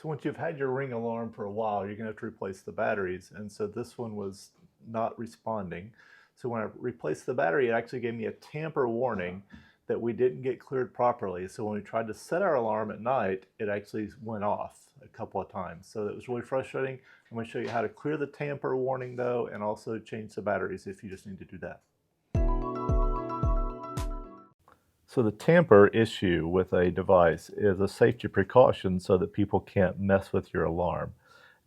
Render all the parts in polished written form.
So once you've had your Ring alarm for a while, you're gonna have to replace the batteries. And so this one was not responding. So when I replaced the battery, it actually gave me a tamper warning that we didn't get cleared properly. So when we tried to set our alarm at night, it actually went off a couple of times. So that was really frustrating. I'm gonna show you how to clear the tamper warning though, and also change the batteries if you just need to do that. So the tamper issue with a device is a safety precaution so that people can't mess with your alarm.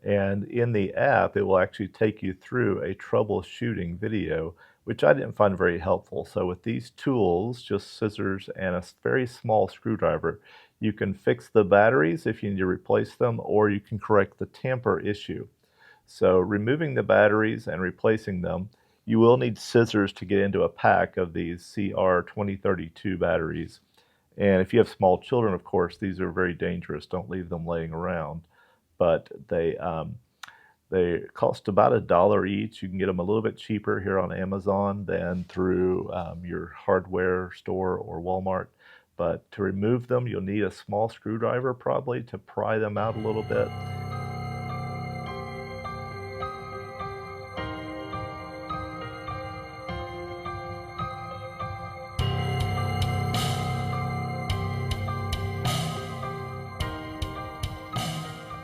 And in the app, it will actually take you through a troubleshooting video, which I didn't find very helpful. So with these tools, just scissors and a very small screwdriver, you can fix the batteries if you need to replace them, or you can correct the tamper issue. So removing the batteries and replacing them, you will need scissors to get into a pack of these CR2032 batteries. And if you have small children, of course, these are very dangerous. Don't leave them laying around. But they cost about $1 each. You can get them a little bit cheaper here on Amazon than through your hardware store or Walmart. But to remove them, you'll need a small screwdriver probably to pry them out a little bit.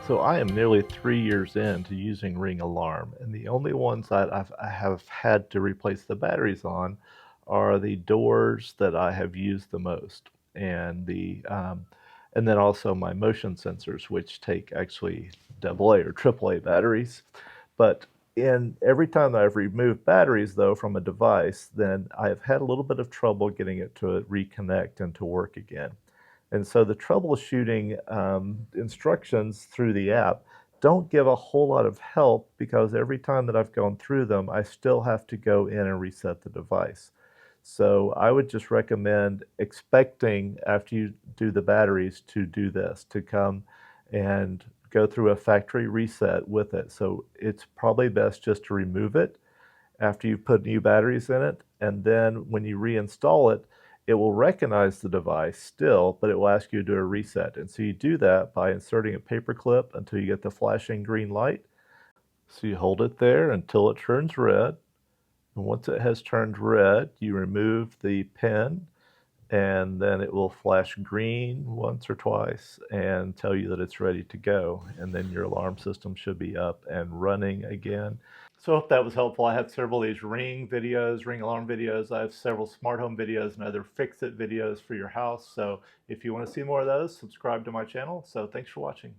So I am nearly 3 years into using Ring Alarm, and the only ones that I have had to replace the batteries on are the doors that I have used the most, and then also my motion sensors, which take actually AA or AAA batteries. But in every time that I've removed batteries, though, from a device, then I've had a little bit of trouble getting it to reconnect and to work again. And so the troubleshooting instructions through the app don't give a whole lot of help because every time that I've gone through them, I still have to go in and reset the device. So I would just recommend expecting after you do the batteries to do this, to come and go through a factory reset with it. So it's probably best just to remove it after you've put new batteries in it, and then when you reinstall it, it will recognize the device still, but it will ask you to do a reset. And so you do that by inserting a paper clip until you get the flashing green light. So you hold it there until it turns red. And once it has turned red, you remove the pin, and then it will flash green once or twice and tell you that it's ready to go. And then your alarm system should be up and running again. So I hope that was helpful. I have several of these Ring videos, Ring alarm videos. I have several smart home videos and other fix-it videos for your house. So if you want to see more of those, subscribe to my channel. So thanks for watching.